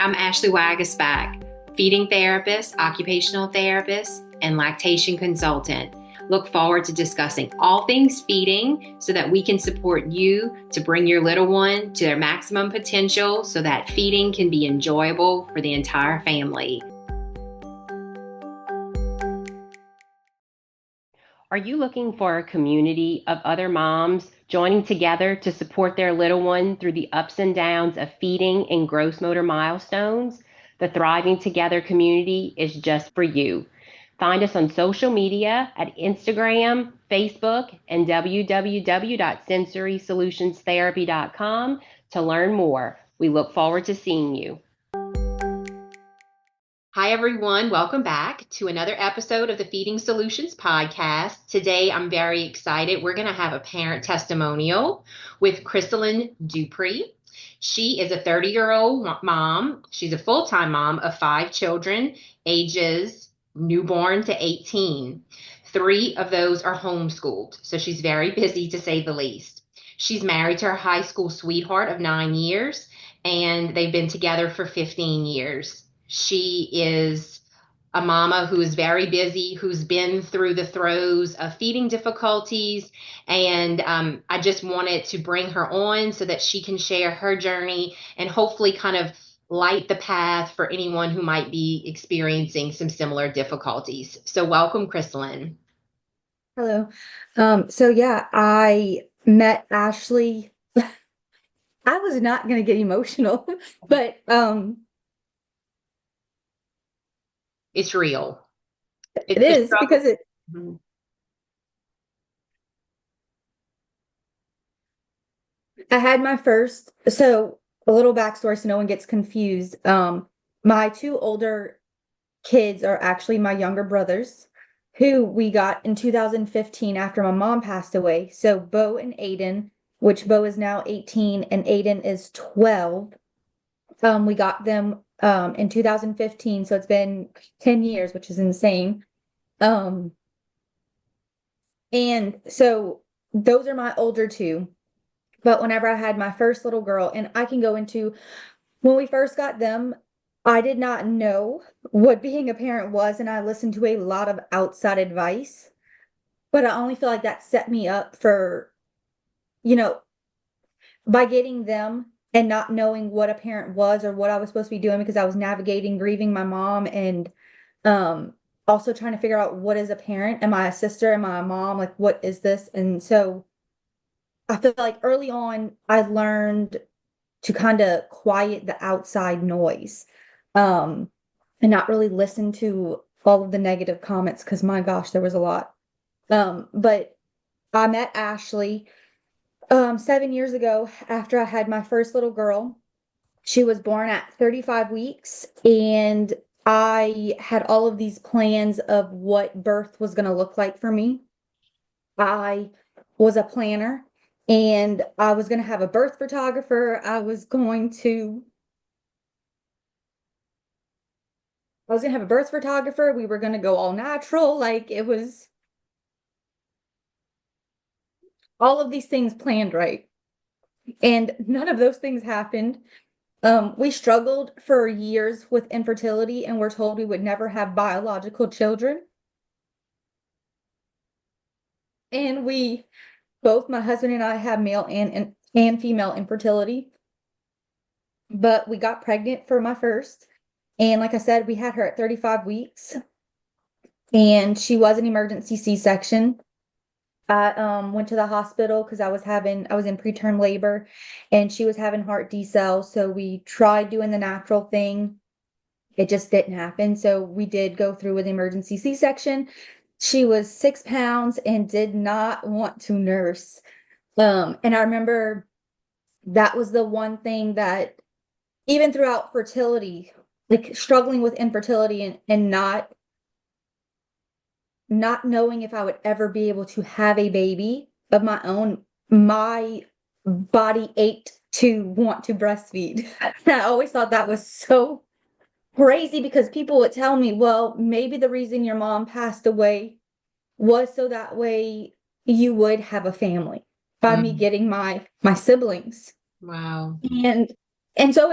I'm Ashley Wagasback, feeding therapist, occupational therapist, and lactation consultant. Look forward to discussing all things feeding so that we can support you to bring your little one to their maximum potential so that feeding can be enjoyable for the entire family. Are you looking for a community of other moms joining together to support their little one through the ups and downs of feeding and gross motor milestones? The Thriving Together community is just for you. Find us on social media at Instagram, Facebook, and www.sensorysolutionsTherapy.com to learn more. We look forward to seeing you. Hi, everyone. Welcome back to another episode of the Feeding Solutions podcast. Today, I'm very excited. We're going to have a parent testimonial with Krisylnn Dupre. She is a 30-year-old mom. She's a full-time mom of 5 children, ages newborn to 18. 3 of those are homeschooled, so she's very busy to say the least. She's married to her high school sweetheart of 9 years, and they've been together for 15 years. She is a mama who is very busy, who's been through the throes of feeding difficulties. And I just wanted to bring her on so that she can share her journey and hopefully kind of light the path for anyone who might be experiencing some similar difficulties. So welcome, Krisylnn. Hello. I met Ashley. I was not going to get emotional, but it's real. It is because it. Mm-hmm. I had my first. So a little backstory, so no one gets confused. My 2 older kids are actually my younger brothers, who we got in 2015 after my mom passed away. So Bo and Aiden, which Bo is now 18 and Aiden is 12. We got them in 2015, so it's been 10 years, which is insane. And so those are my older 2. But whenever I had my first little girl, and I can go into when we first got them, I did not know what being a parent was, and I listened to a lot of outside advice. But I only feel like that set me up for, by getting them and not knowing what a parent was or what I was supposed to be doing, because I was navigating grieving my mom and also trying to figure out what is a parent. Am I a sister? Am I a mom? Like, what is this? And so I feel like early on, I learned to kind of quiet the outside noise and not really listen to all of the negative comments, because my gosh, there was a lot. But I met Ashley 7 years ago after I had my first little girl. She was born at 35 weeks, and I had all of these plans of what birth was going to look like for me. I was a planner, and I was going to have a birth photographer. I was going to have a birth photographer. We were going to go all natural. Like, it was all of these things planned right. And none of those things happened. We struggled for years with infertility and were told we would never have biological children. And both my husband and I have male and female infertility. But we got pregnant for my first. And like I said, we had her at 35 weeks. And she was an emergency C-section. I went to the hospital because I was in preterm labor, and she was having heart decel. So we tried doing the natural thing. It just didn't happen. So we did go through with emergency C-section. She was 6 pounds and did not want to nurse. And I remember that was the one thing that even throughout fertility, like struggling with infertility and not knowing if I would ever be able to have a baby of my own, my body ached to want to breastfeed. I always thought that was so crazy, because people would tell me, well, maybe the reason your mom passed away was so that way you would have a family by me getting my siblings. Wow. And so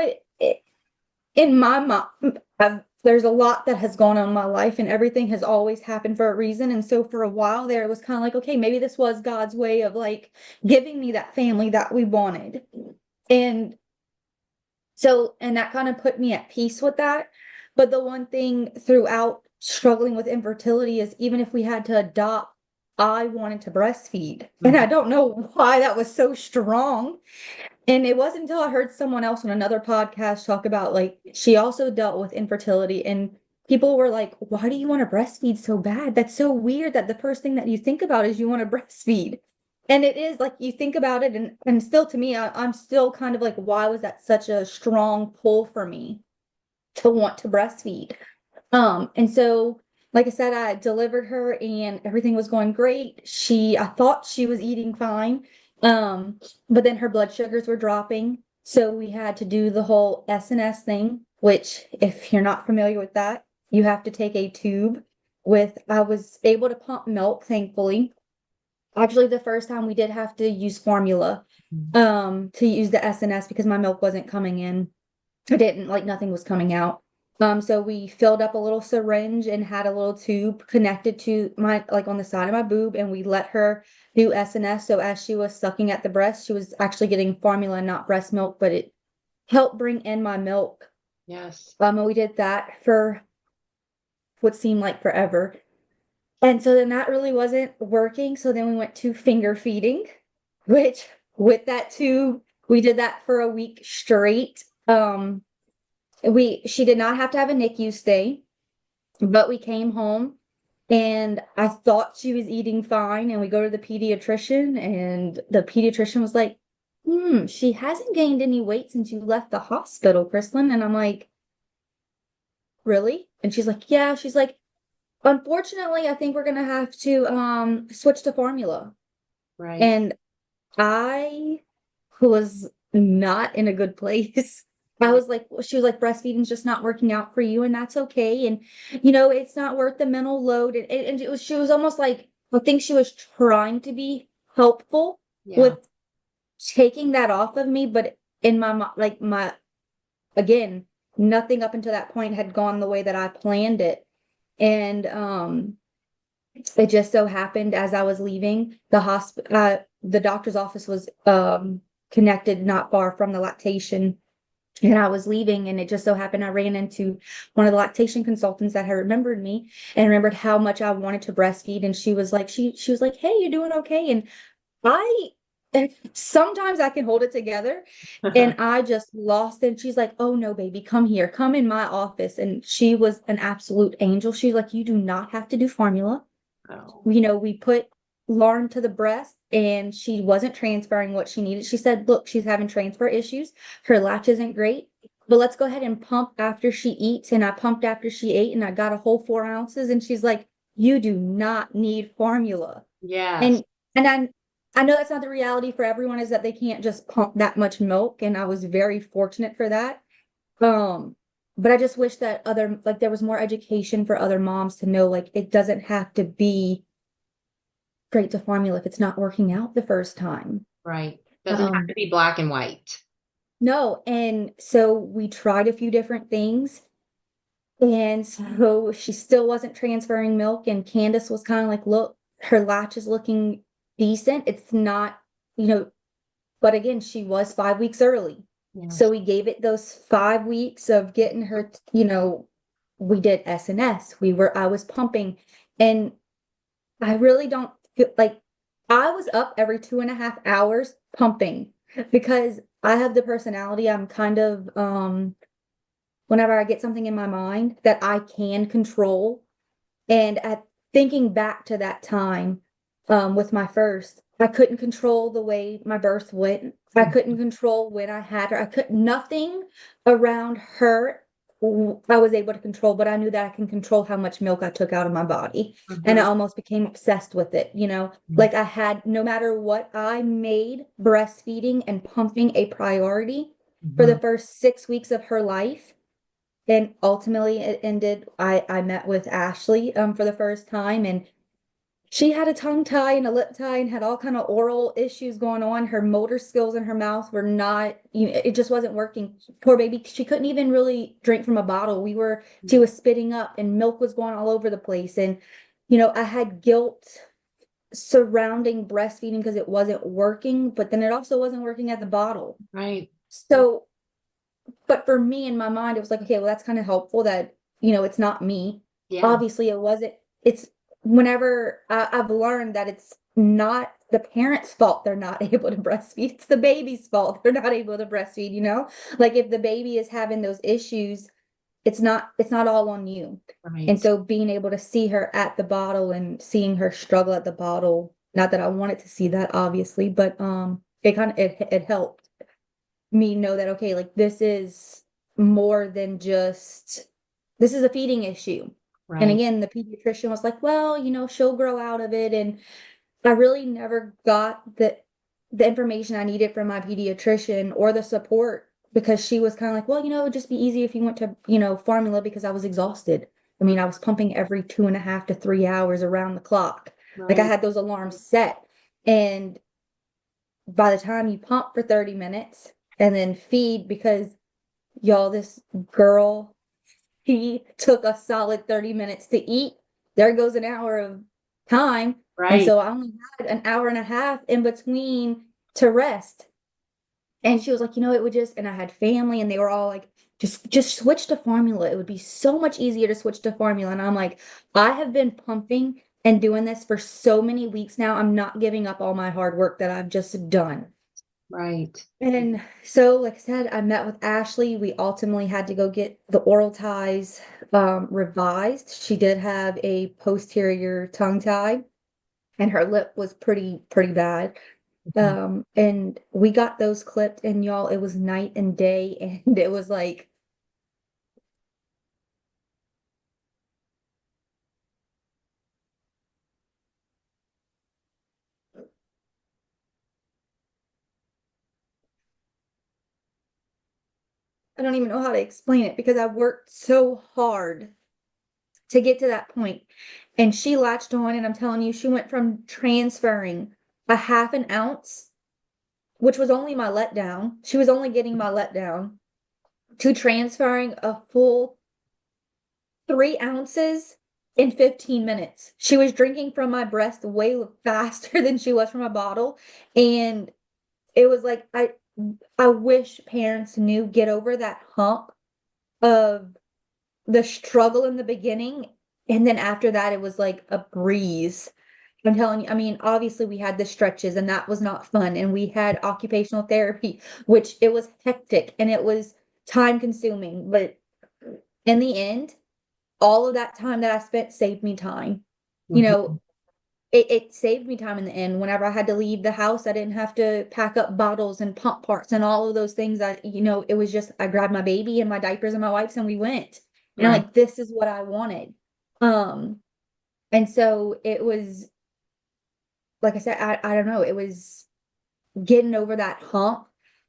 in my mind, there's a lot that has gone on in my life, and everything has always happened for a reason. And so for a while there, it was kind of like, okay, maybe this was God's way of like giving me that family that we wanted. And so, and that kind of put me at peace with that. But the one thing throughout struggling with infertility is even if we had to adopt, I wanted to breastfeed. And I don't know why that was so strong. And it wasn't until I heard someone else on another podcast talk about like she also dealt with infertility, and people were like, why do you want to breastfeed so bad? That's so weird that the first thing that you think about is you want to breastfeed. And it is like you think about it, and still to me, I'm still kind of like, why was that such a strong pull for me to want to breastfeed? And so, like I said, I delivered her and everything was going great. I thought she was eating fine. But then her blood sugars were dropping. So we had to do the whole S&S thing, which if you're not familiar with that, you have to take a tube I was able to pump milk, thankfully. Actually, the first time we did have to use formula, to use the S&S because my milk wasn't coming in. I didn't, like nothing was coming out. So we filled up a little syringe and had a little tube connected to my, like on the side of my boob, and we let her do S&S. So as she was sucking at the breast, she was actually getting formula and not breast milk, but it helped bring in my milk. Yes. And we did that for what seemed like forever. And so then that really wasn't working. So then we went to finger feeding, which with that tube, we did that for a week straight. She did not have to have a NICU stay, but we came home and I thought she was eating fine. And we go to the pediatrician, and the pediatrician was like, she hasn't gained any weight since you left the hospital, Krislynn. And I'm like, really? And she's like, yeah. She's like, unfortunately, I think we're gonna have to switch to formula. Right. And I was not in a good place. I was like, she was like, breastfeeding's just not working out for you, and that's okay. And it's not worth the mental load. And she was almost like, I think she was trying to be helpful with taking that off of me, but in again, nothing up until that point had gone the way that I planned it. And it just so happened as I was leaving the doctor's office was connected not far from the lactation, and I was leaving, and it just so happened I ran into one of the lactation consultants that had remembered me and remembered how much I wanted to breastfeed. And she was like, she was like, hey, you doing okay? And sometimes I can hold it together, and I just lost it. She's like, oh no, baby, come here, come in my office. And she was an absolute angel. She's like, you do not have to do formula. Oh. We put Lauren to the breast, and she wasn't transferring what she needed. She said, look, she's having transfer issues. Her latch isn't great, but let's go ahead and pump after she eats. And I pumped after she ate, and I got a whole 4 ounces. And she's like, you do not need formula. Yes. And I know that's not the reality for everyone, is that they can't just pump that much milk. And I was very fortunate for that. But I just wish that there was more education for other moms to know, like, it doesn't have to be straight to formula if it's not working out the first time. Right. Doesn't have to be black and white. No. And so we tried a few different things. And so she still wasn't transferring milk. And Candace was kind of like, look, her latch is looking decent. It's not, but again, she was 5 weeks early. Yes. So we gave it those 5 weeks of getting her, we did S&S. I was pumping, and I really don't feel like I was up every 2.5 hours pumping, because I have the personality. I'm kind of, whenever I get something in my mind that I can control, and thinking back to that time, with my first, I couldn't control the way my birth went. I couldn't control when I had her. Nothing around her I was able to control, but I knew that I can control how much milk I took out of my body. And I almost became obsessed with it, like I had, no matter what, I made breastfeeding and pumping a priority for the first 6 weeks of her life. And ultimately it ended, I met with Ashley for the first time, and she had a tongue tie and a lip tie and had all kind of oral issues going on. Her motor skills in her mouth were not, it just wasn't working. Poor baby, she couldn't even really drink from a bottle. She was spitting up and milk was going all over the place. And, I had guilt surrounding breastfeeding because it wasn't working, but then it also wasn't working at the bottle. Right. So, but for me in my mind, it was like, okay, well, that's kind of helpful that, it's not me. Yeah. Obviously, it wasn't. It's whenever I've learned that it's not the parent's fault they're not able to breastfeed. It's the baby's fault they're not able to breastfeed. Like if the baby is having those issues, it's not all on you. Right. And so being able to see her at the bottle and seeing her struggle at the bottle, not that I wanted to see that obviously, but it helped me know that, okay, like this is more than just, this is a feeding issue. Right. And again, the pediatrician was like, well, she'll grow out of it. And I really never got the information I needed from my pediatrician or the support, because she was kind of like, well, it would just be easy if you went to, formula, because I was exhausted. I mean, I was pumping every 2.5 to 3 hours around the clock. Like I had those alarms set. And by the time you pump for 30 minutes and then feed, because y'all, this girl, he took a solid 30 minutes to eat. There goes an hour of time. Right. And so I only had an hour and a half in between to rest. And she was like, it would just, and I had family and they were all like, just switch to formula. It would be so much easier to switch to formula. And I'm like, I have been pumping and doing this for so many weeks now. I'm not giving up all my hard work that I've just done. Right. And so, like I said, I met with Ashley. We ultimately had to go get the oral ties revised. She did have a posterior tongue tie and her lip was pretty bad. And we got those clipped, and y'all, it was night and day, and it was like, I don't even know how to explain it, because I worked so hard to get to that point. And she latched on, and I'm telling you, she went from transferring a half an ounce, which was only my letdown. She was only getting my letdown, to transferring a full 3 ounces in 15 minutes. She was drinking from my breast way faster than she was from a bottle. And it was like, I wish parents knew, get over that hump of the struggle in the beginning. And then after that, it was like a breeze. I'm telling you, I mean, obviously we had the stretches and that was not fun. And we had occupational therapy, which it was hectic and it was time consuming. But in the end, all of that time that I spent saved me time. It saved me time in the end. Whenever I had to leave the house, I didn't have to pack up bottles and pump parts and all of those things. It was just, I grabbed my baby and my diapers and my wipes and we went. And I'm like, this is what I wanted. And so it was, like I said, I don't know, it was getting over that hump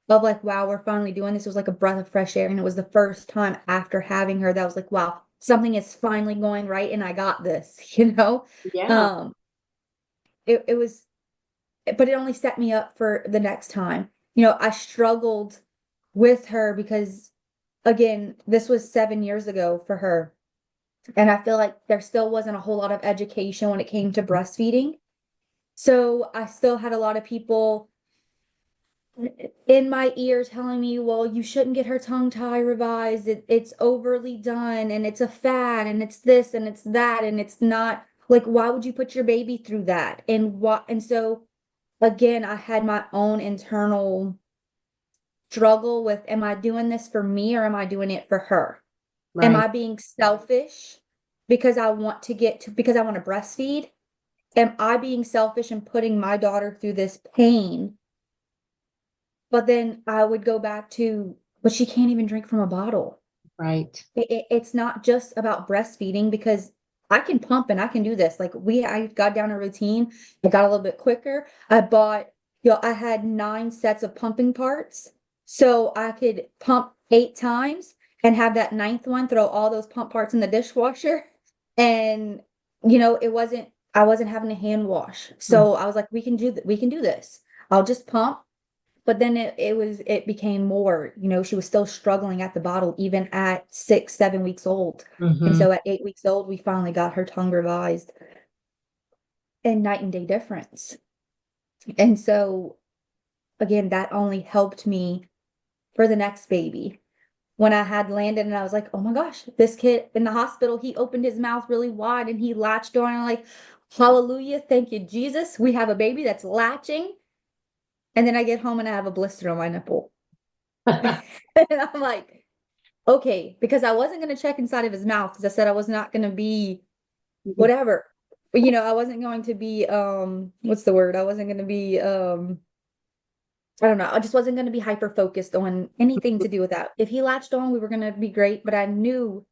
of like, wow, we're finally doing this. It was like a breath of fresh air. And it was the first time after having her that I was like, wow, something is finally going right and I got this, Yeah. It was, but it only set me up for the next time. I struggled with her because, again, this was 7 years ago for her. And I feel like there still wasn't a whole lot of education when it came to breastfeeding. So I still had a lot of people in my ear telling me, well, you shouldn't get her tongue tie revised. It's overly done and it's a fad and it's this and it's that. And it's not like, why would you put your baby through that? And so again, I had my own internal struggle with, am I doing this for me or am I doing it for her? Right. Am I being selfish because I want to because I want to breastfeed? Am I being selfish and putting my daughter through this pain? But then I would go back to, but she can't even drink from a bottle. Right. It's not just about breastfeeding, because I can pump and I can do this. Like I got down a routine. I got a little bit quicker. I had 9 sets of pumping parts. So I could pump 8 times and have that 9th one, throw all those pump parts in the dishwasher. And, it wasn't I wasn't having a hand wash. So I was like, we can do this. I'll just pump. But then it became more, she was still struggling at the bottle, even at 6, 7 weeks old. And Mm-hmm. so at 8 weeks old, we finally got her tongue revised, and night and day difference. And so again, that only helped me for the next baby. When I had Landon and I was like, oh my gosh, this kid in the hospital, he opened his mouth really wide and he latched on. And I'm like, hallelujah, thank you, Jesus. We have a baby that's latching. And then I get home and I have a blister on my nipple. And I'm like, okay, because I wasn't going to check inside of his mouth because I said I was not going to be whatever. I wasn't going to be, what's the word? I wasn't going to be, I don't know. I just wasn't going to be hyper focused on anything to do with that. If he latched on, we were going to be great, but I knew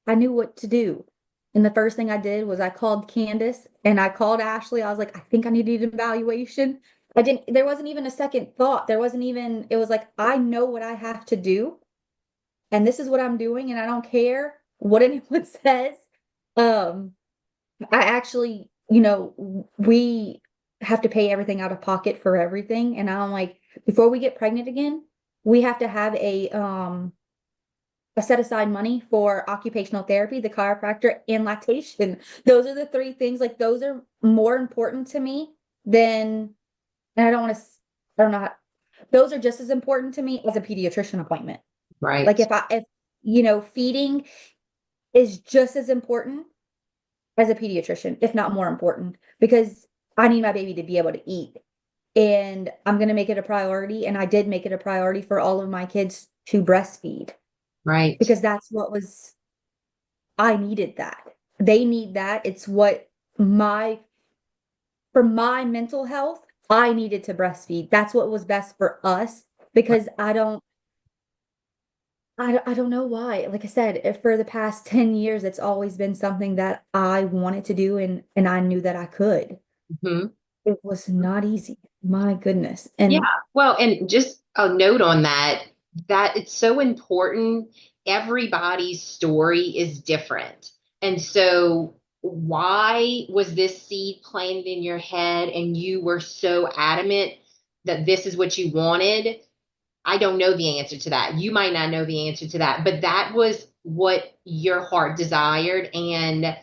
what to do. And the first thing I did was I called Candace and I called Ashley. I was like, I think I need an evaluation. There wasn't even a second thought. It was like, I know what I have to do and this is what I'm doing. And I don't care what anyone says. Um, I actually, we have to pay everything out of pocket for everything. And I'm like, before we get pregnant again, we have to have a set aside money for occupational therapy, the chiropractor, and lactation. Those are the three things, like those are more important to me than, and I don't want to, I don't know how, those are just as important to me as a pediatrician appointment. Right. Like if feeding is just as important as a pediatrician, if not more important, because I need my baby to be able to eat. And I'm going to make it a priority. And I did make it a priority for all of my kids to breastfeed. Right. Because I needed that. They need that. It's what for my mental health, I needed to breastfeed. That's what was best for us because I don't know why. Like I said, for the past 10 years, it's always been something that I wanted to do and I knew that I could. Mm-hmm. It was not easy. My goodness. Yeah. And Well, and just a note on that, that it's so important. Everybody's story is different. And so why was this seed planted in your head and you were so adamant that this is what you wanted? I don't know the answer to that. You might not know the answer to that, but that was what your heart desired. And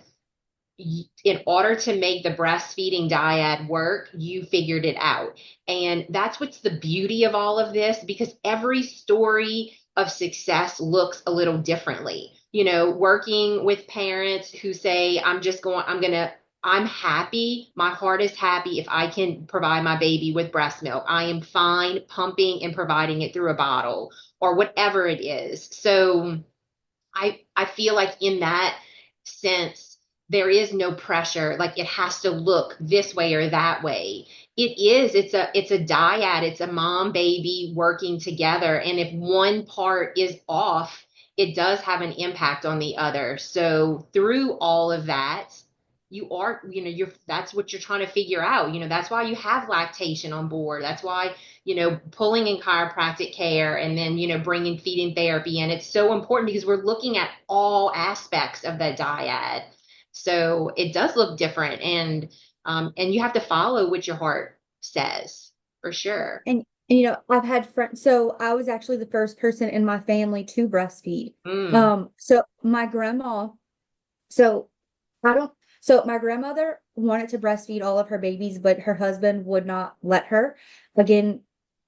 in order to make the breastfeeding dyad work, you figured it out. And that's what's the beauty of all of this, because every story of success looks a little differently. Working with parents who say, I'm happy. My heart is happy if I can provide my baby with breast milk. I am fine pumping and providing it through a bottle or whatever it is. So I feel like in that sense, there is no pressure. Like it has to look this way or that way. It's a dyad. It's a mom baby working together. And if one part is off, it does have an impact on the other. So through all of that, that's what you're trying to figure out. That's why you have lactation on board. That's why pulling in chiropractic care and then, bringing feeding therapy in. It's so important because we're looking at all aspects of that dyad. So it does look different and you have to follow what your heart says for sure. and I've had friends. So I was actually the first person in my family to breastfeed. Mm. So my grandma, so I don't, so my grandmother wanted to breastfeed all of her babies, but her husband would not let her. Again,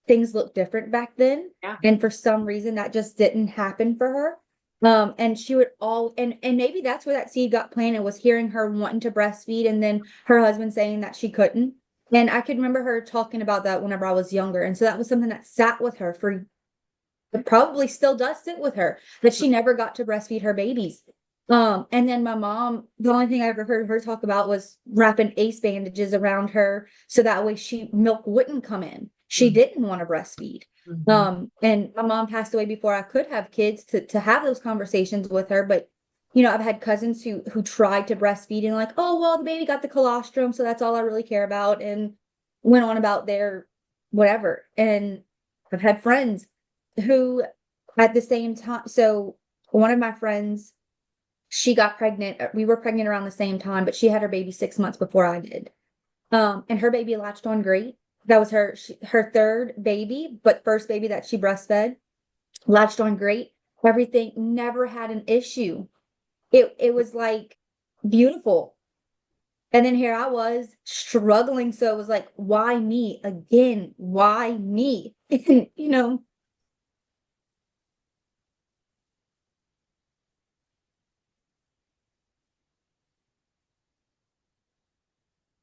things looked different back then. Yeah. And for some reason that just didn't happen for her. And she would and maybe that's where that seed got planted, was hearing her wanting to breastfeed and then her husband saying that she couldn't. And I could remember her talking about that whenever I was younger. And so that was something that sat with her it probably still does sit with her, that she never got to breastfeed her babies. And then my mom, the only thing I ever heard her talk about was wrapping ace bandages around her so that way milk wouldn't come in. She didn't want to breastfeed. Mm-hmm. And my mom passed away before I could have kids to have those conversations with her. But I've had cousins who tried to breastfeed and like, oh well, the baby got the colostrum, so that's all I really care about, and went on about their whatever. And I've had friends who at the same time, so one of my friends, she got pregnant. We were pregnant around the same time, but she had her baby 6 months before I did. And her baby latched on great. That was her third baby, but first baby that she breastfed, latched on great. Everything, never had an issue. It was like beautiful. And then here I was struggling. So it was like, why me again? Why me? You know,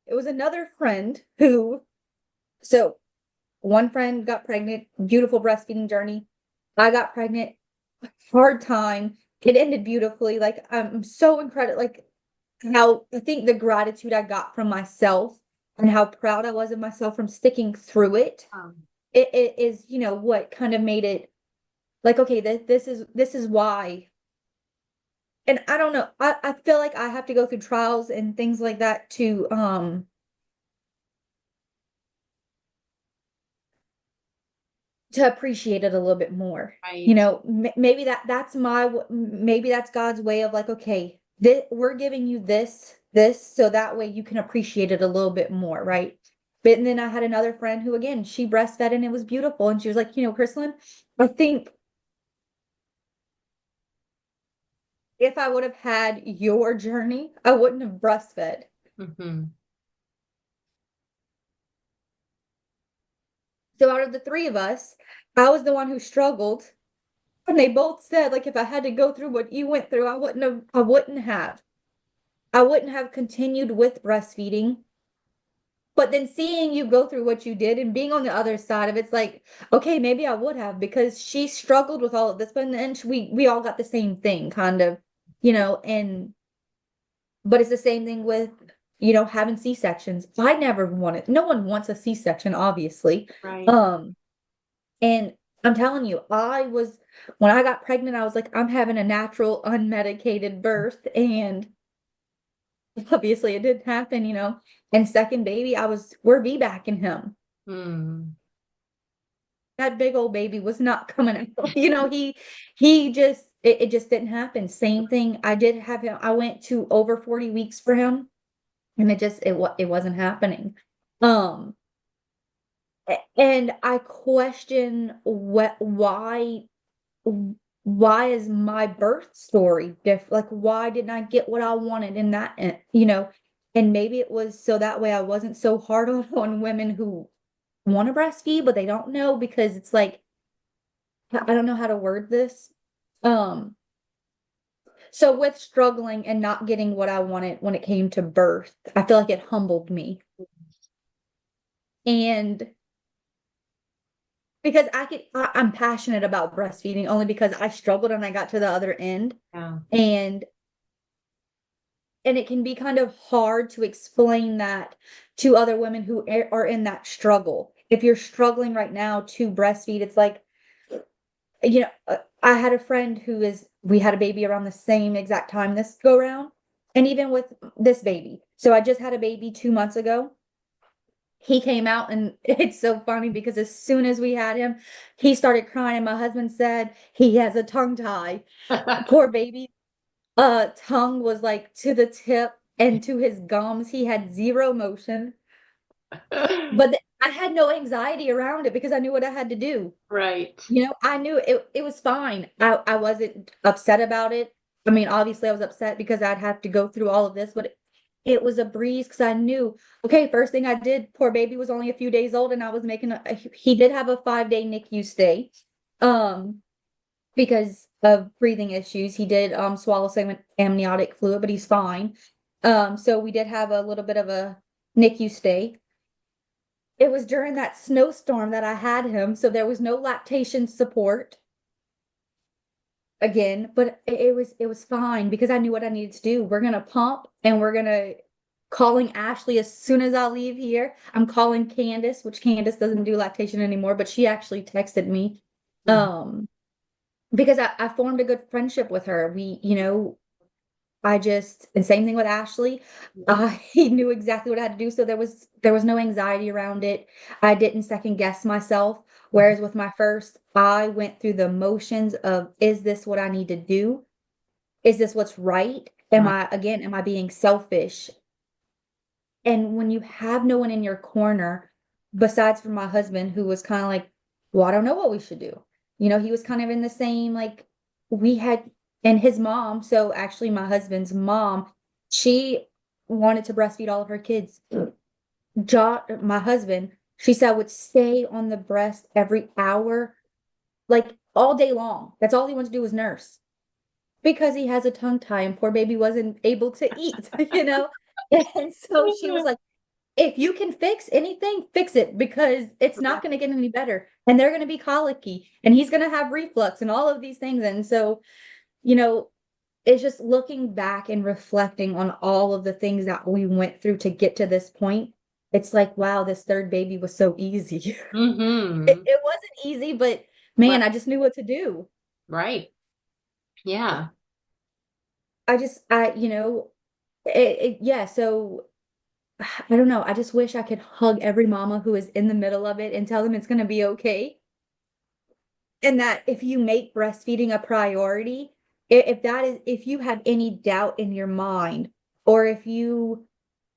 it was another friend who, so one friend got pregnant, beautiful breastfeeding journey. I got pregnant, hard time. It ended beautifully. Like, I'm so incredible. Like, how I think the gratitude I got from myself and how proud I was of myself from sticking through it. It is, what kind of made it like, okay, this is why. And I don't know. I feel like I have to go through trials and things like that to appreciate it a little bit more. Right. Maybe maybe that's God's way of like, okay, we're giving you this, so that way you can appreciate it a little bit more, right? But then I had another friend who, again, she breastfed and it was beautiful. And she was like, Krisylnn, I think if I would have had your journey, I wouldn't have breastfed. Mm-hmm. So out of the three of us, I was the one who struggled. And they both said, like, if I had to go through what you went through, I wouldn't have continued with breastfeeding. But then seeing you go through what you did and being on the other side of it's like, okay, maybe I would have, because she struggled with all of this, but then we all got the same thing, kind of, and but it's the same thing with having C-sections. I never wanted, no one wants a C-section, obviously. Right. And I'm telling you, when I got pregnant, I was like, I'm having a natural, unmedicated birth. And obviously it didn't happen, And second baby, we're VBACing him. Mm. That big old baby was not coming out. He just, it just didn't happen. Same thing. I did have him, I went to over 40 weeks for him, and it wasn't happening. Um, and I question why is my birth story different? Like, why didn't I get what I wanted in that, and maybe it was so that way I wasn't so hard on women who want to breastfeed, but they don't know, because it's like, I don't know how to word this. Um, so with struggling and not getting what I wanted when it came to birth, I feel like it humbled me. And because I'm passionate about breastfeeding only because I struggled and I got to the other end. Yeah. And it can be kind of hard to explain that to other women who are in that struggle. If you're struggling right now to breastfeed, it's like, I had a friend we had a baby around the same exact time this go round. And even with this baby. So I just had a baby 2 months ago. He came out, and it's so funny because as soon as we had him, he started crying. And my husband said he has a tongue tie. Poor baby. Tongue was like to the tip and to his gums. He had zero motion. But I had no anxiety around it because I knew what I had to do. Right. I knew it was fine. I wasn't upset about it. I mean, obviously I was upset because I'd have to go through all of this, but it was a breeze because I knew, okay, first thing I did, poor baby was only a few days old, and I was making he did have a 5-day NICU stay. Because of breathing issues. He did swallow some amniotic fluid, but he's fine. So we did have a little bit of a NICU stay. It was during that snowstorm that I had him, so there was no lactation support again, but it was fine because I knew what I needed to do. We're gonna pump, and we're gonna calling Ashley as soon as I leave here. I'm calling Candace, which Candace doesn't do lactation anymore, but she actually texted me. Because I formed a good friendship with her. And same thing with Ashley. He knew exactly what I had to do. So there was no anxiety around it. I didn't second guess myself. Whereas with my first, I went through the motions of, is this what I need to do? is this what's right? Right. Am I being selfish? And when you have no one in your corner, besides for my husband, who was kind of like, well, I don't know what we should do. He was kind of in the same, like, we had, and his mom, so actually my husband's mom, she wanted to breastfeed all of her kids. My husband, she said, would stay on the breast every hour, like all day long. That's all he wanted to do was nurse because he has a tongue tie and poor baby wasn't able to eat, you know? And so she was like, if you can fix anything, fix it because it's not going to get any better. And they're going to be colicky and he's going to have reflux and all of these things. And so, you know, it's just looking back and reflecting on all of the things that we went through to get to this point. It's like, wow, this third baby was so easy. Mm-hmm. It wasn't easy, but Right. man, I just knew what to do. Right. Yeah. Yeah. So I don't know. I just wish I could hug every mama who is in the middle of it and tell them it's going to be okay. And that if you make breastfeeding a priority, if you have any doubt in your mind, or if you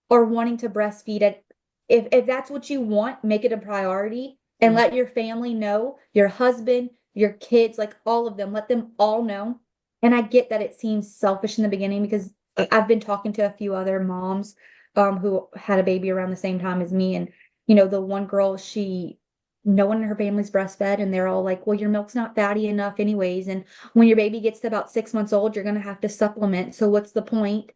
are wanting to breastfeed it, if that's what you want, make it a priority and Mhm. let your family know, your husband, your kids, like all of them, let them all know. And I get that it seems selfish in the beginning because I've been talking to a few other moms who had a baby around the same time as me. And, the one girl, no one in her family's breastfed, and they're all like, well, your milk's not fatty enough anyways. And when your baby gets to about 6 months old, you're going to have to supplement. So what's the point?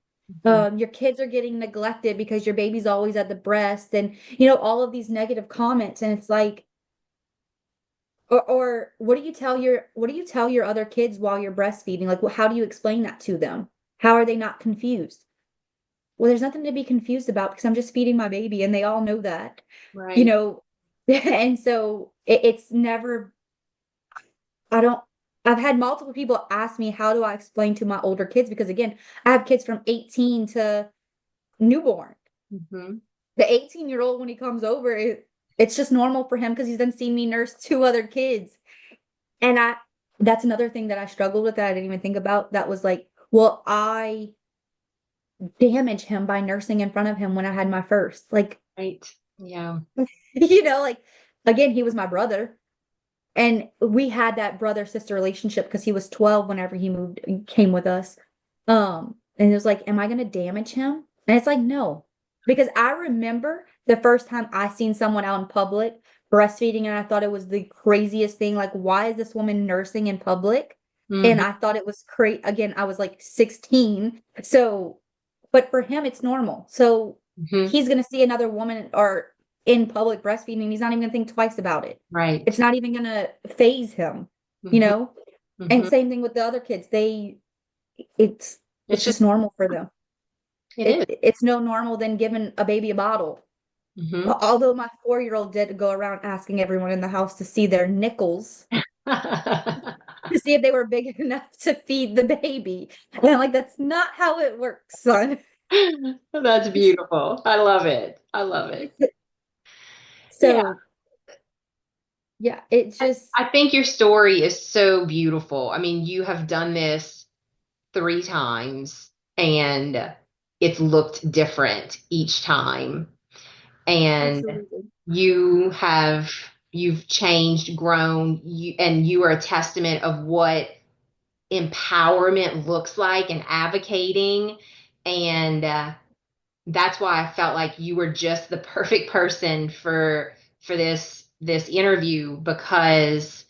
Your kids are getting neglected because your baby's always at the breast, and all of these negative comments. And it's like, or what do you tell your other kids while you're breastfeeding? Like, how do you explain that to them? How are they not confused? Well, there's nothing to be confused about because I'm just feeding my baby, and they all know that, you Right. know. And so it's never. I don't. I've had multiple people ask me, how do I explain to my older kids? Because again, I have kids from 18 to newborn. Mm-hmm. The 18-year-old, when he comes over, it's just normal for him because he's then seen me nurse two other kids. And that's another thing that I struggled with that I didn't even think about. That was like, well, I damage him by nursing in front of him when I had my first. Like, Right. Yeah. like, again, he was my brother. And we had that brother-sister relationship because he was 12 whenever he came with us. And it was like, am I gonna damage him? And it's like, no. Because I remember the first time I seen someone out in public breastfeeding, and I thought it was the craziest thing. Like, why is this woman nursing in public? And Mm-hmm. I thought it was crazy. Again, I was like 16. So, but for him, it's normal. So Mm-hmm. he's gonna see another woman or in public breastfeeding, and he's not even gonna think twice about it. Right. It's not even gonna phase him, you Mm-hmm. know? And Mm-hmm. same thing with the other kids. It's It's it's just, just normal for them. it is. It's no normal than giving a baby a bottle. Mm-hmm. Although my 4-year-old did go around asking everyone in the house to see their nickels to see if they were big enough to feed the baby. And I'm like, that's not how it works, son. That's beautiful. I love it. I love it. Yeah. So yeah, it just I think your story is so beautiful. I mean, you have done this 3 times and it's looked different each time. And absolutely. you have you've changed, grown, and you are a testament of what empowerment looks like and advocating. And that's why I felt like you were just the perfect person for this interview because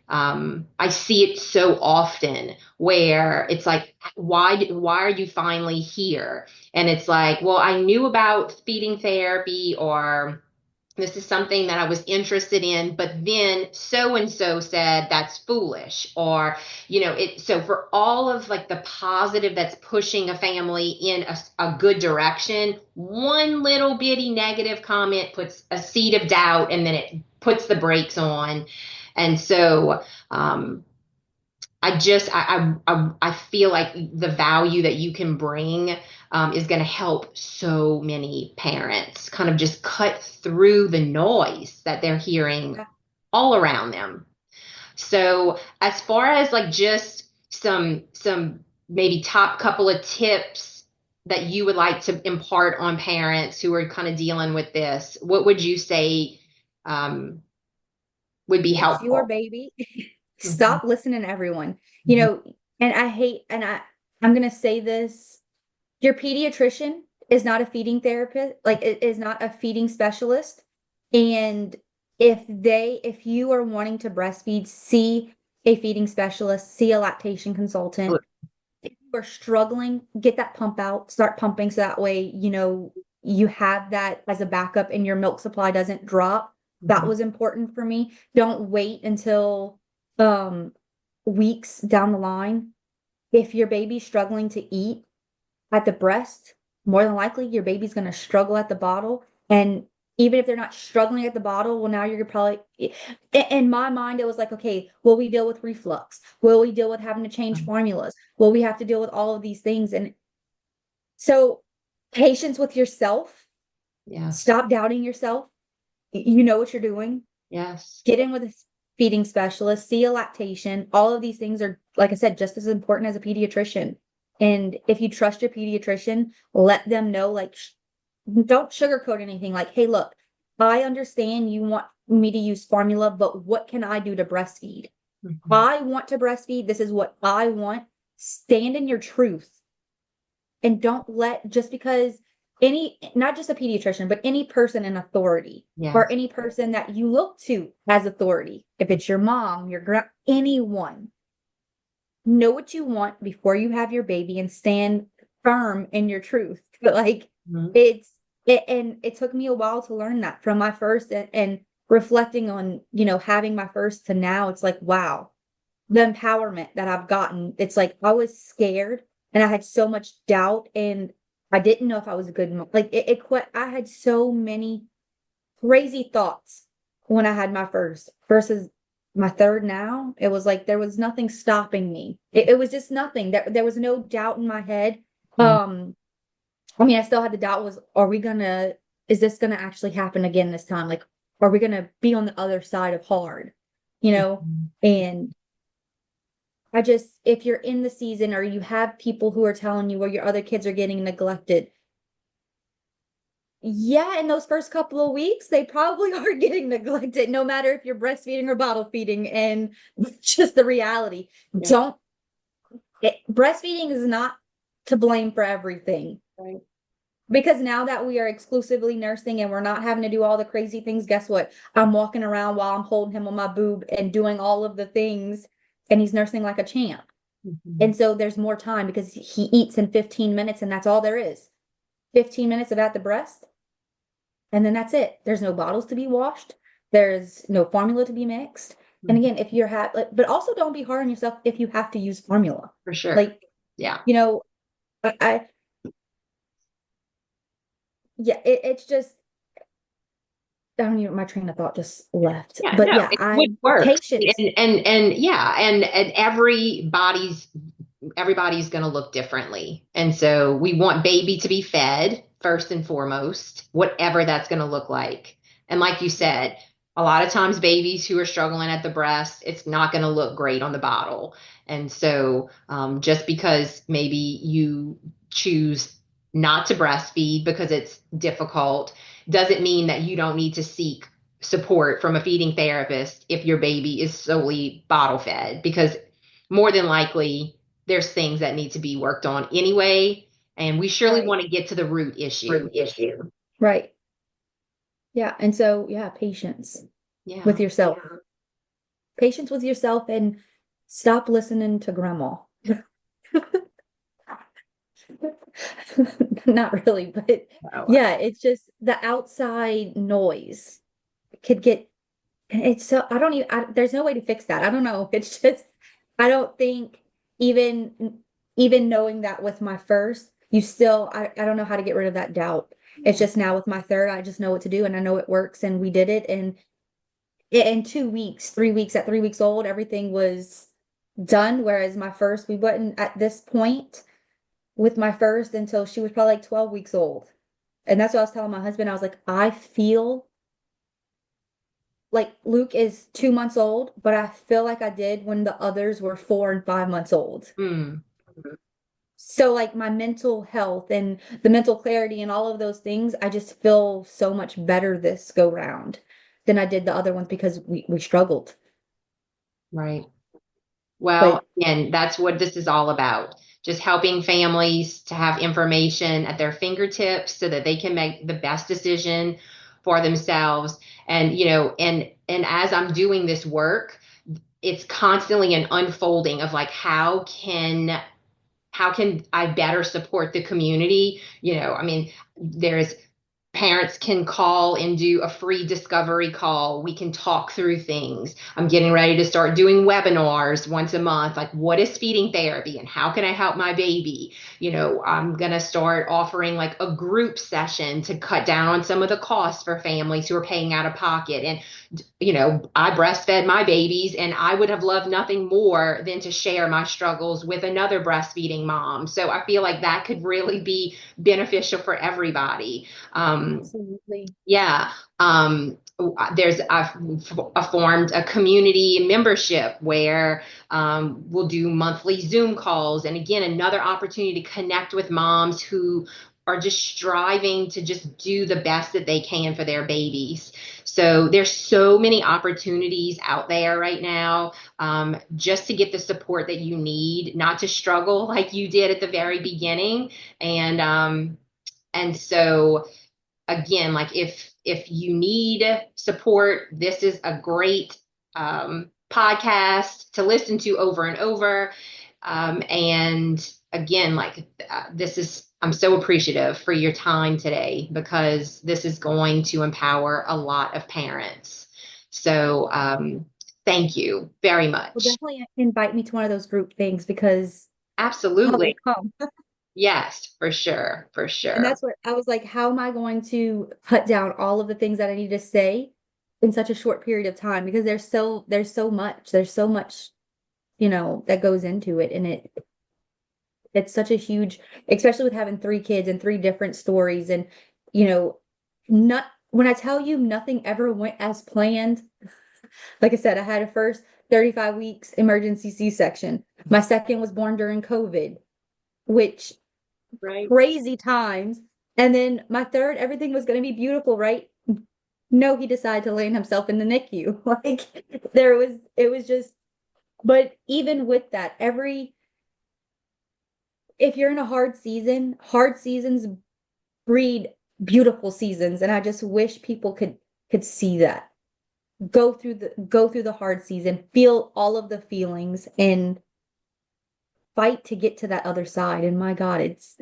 I see it so often where it's like, why are you finally here? And it's like, well, I knew about feeding therapy, or this is something that I was interested in, but then so and so said that's foolish, or it. So for all of like the positive that's pushing a family in a good direction, one little bitty negative comment puts a seed of doubt, and then it puts the brakes on. And so I feel like the value that you can bring is going to help so many parents kind of just cut through the noise that they're hearing Yeah. all around them. So as far as like just some maybe top couple of tips that you would like to impart on parents who are kind of dealing with this? What would you say would be It's your helpful? baby. Mhm. Stop listening to everyone. You Mhm. know, and I hate, and I'm gonna say this, your pediatrician is not a feeding therapist, like it is not a feeding specialist. And if you are wanting to breastfeed, see a feeding specialist, see a lactation consultant. If you are struggling, get that pump out, start pumping so that way, you have that as a backup and your milk supply doesn't drop. That Mhm. was important for me. Don't wait until um weeks down the line. If your baby's struggling to eat at the breast, more than likely your baby's going to struggle at the bottle. And even if they're not struggling at the bottle, well, now you're probably, in my mind, it was like, okay, will we deal with reflux? Will we deal with having to change formulas? Will we have to deal with all of these things? And so, patience with yourself, Yes. stop doubting yourself. You know what you're doing. Yes. Get in with a feeding specialist, see a lactation. All of these things are, like I said, just as important as a pediatrician. And if you trust your pediatrician, let them know, like, don't sugarcoat anything. Like, hey, look, I understand you want me to use formula, but what can I do to breastfeed? Mhm. I want to breastfeed. This is what I want. Stand in your truth and don't let just because not just a pediatrician, but any person in authority or Yes. any person that you look to as authority, if it's your mom, anyone, know what you want before you have your baby and stand firm in your truth. But like Mhm. and it took me a while to learn that from my first and reflecting on, having my first to now, it's like, wow, the empowerment that I've gotten. It's like I was scared and I had so much doubt and I didn't know if I was a good mom. Like I had so many crazy thoughts when I had my first versus my third now. It was like there was nothing stopping me. It was just nothing. There was no doubt in my head. Mhm. I mean, I still had the doubt was, is this gonna actually happen again this time? Like, are we gonna be on the other side of hard? You know? Mhm. And if you're in the season or you have people who are telling you where your other kids are getting neglected, yeah, in those first couple of weeks, they probably are getting neglected, no matter if you're breastfeeding or bottle feeding. And it's just the reality. Yeah. Don't, breastfeeding is not to blame for everything. Right. Because now that we are exclusively nursing and we're not having to do all the crazy things, guess what? I'm walking around while I'm holding him on my boob and doing all of the things, and he's nursing like a champ. Mhm. And so there's more time because he eats in 15 minutes and that's all there is. 15 minutes of at the breast, and then that's it. There's no bottles to be washed. There's no formula to be mixed. And Mhm. again, if you're but also don't be hard on yourself if you have to use formula. For sure. Like, Yeah. you know, I yeah, it's just I don't even my train of thought just left. Yeah, But no, yeah, it would work. patience. And yeah, and everybody's going to look differently. And so we want baby to be fed first and foremost, whatever that's going to look like. And like you Yeah, said, a lot of times babies who are struggling at the breast, it's not going to look great on the bottle. And so just because maybe you choose not to breastfeed because it's difficult doesn't mean that you don't need to seek support from a feeding therapist if your baby is solely bottle fed, because more than likely there's things that need to be worked on anyway. And we surely right. want to get to the root issue. Root issue. Right. Yeah. And so, yeah, patience with Yeah. yourself. Yeah. Patience with yourself and stop listening to grandma. Not really, but Oh, yeah, it's just the outside noise could get, and it's so, I don't even, there's no way to fix that. I don't know. It's just, I don't think even, even knowing that with my first, I don't know how to get rid of that doubt. It's yeah. just now with my third, I just know what to do and I know it works and we did it. And in 2 weeks, 3 weeks, at 3 weeks old, everything was done. Whereas my first, we wasn't at this point with my first until she was probably like 12 weeks old. And that's what I was telling my husband. I was like, I feel like Luke is 2 months old, but I feel like I did when the others were 4 and 5 months old. Mm. So like my mental health and the mental clarity and all of those things, I just feel so much better this go round than I did the other ones because we struggled. Right. Well, But and that's what this is all about. Just helping families to have information at their fingertips so that they can make the best decision for themselves. And, and as I'm doing this work, it's constantly an unfolding of like, how can I better support the community? I mean, there's parents can call and do a free discovery call. We can talk through things. I'm getting ready to start doing webinars once a month. Like, what is feeding therapy and how can I help my baby? I'm going to start offering like a group session to cut down on some of the costs for families who are paying out of pocket. And, I breastfed my babies and I would have loved nothing more than to share my struggles with another breastfeeding mom. So I feel like that could really be beneficial for everybody. absolutely. Yeah. I've formed a community membership where we'll do monthly Zoom calls. And again, another opportunity to connect with moms who are just striving to just do the best that they can for their babies. So there's so many opportunities out there right now, just to get the support that you need, not to struggle like you did at the very beginning. And so again, like if you need support, this is a great podcast to listen to over and over. And again, I'm so appreciative for your time today because this is going to empower a lot of parents. So thank you very Well, much. definitely invite me to one of those group things because I will Absolutely. come. Yes, for sure. For And sure. that's what I was like, how am I going to cut down all of the things that I need to say in such a short period of time? Because there's so much, that goes into it. And it's such a huge, especially with having three kids and three different stories. And, you know, not when I tell you nothing ever went as planned. Like I said, I had a first 35 weeks emergency C-section. My second was born during COVID, which Right. crazy times. And then my third, everything was going to be beautiful, right? No, he decided to land himself in the NICU. Like it was just, but even with that, if you're in a hard seasons breed beautiful seasons. And I just wish people could see that. Go through the hard season, feel all of the feelings and fight to get to that other side. And my God, It's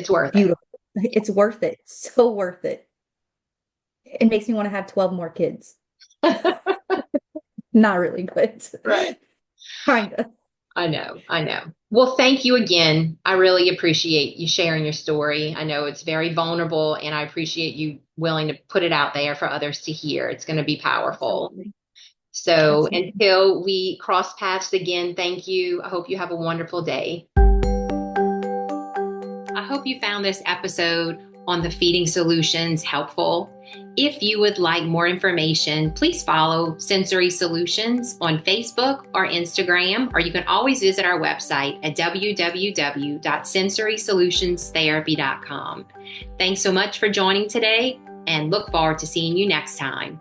worth it. beautiful. It's worth it. So worth it. It makes me want to have 12 more kids. Not really, but Right. kind of. I know. I know. Well, thank you again. I really appreciate you sharing your story. I know it's very vulnerable and I appreciate you willing to put it out there for others to hear. It's going to be powerful. Absolutely. So Absolutely. until we cross paths again, thank you. I hope you have a wonderful day. I hope you found this episode on the feeding solutions helpful. If you would like more information, please follow Sensory Solutions on Facebook or Instagram, or you can always visit our website at www.sensorysolutionsTherapy.com. Thanks so much for joining today and look forward to seeing you next time.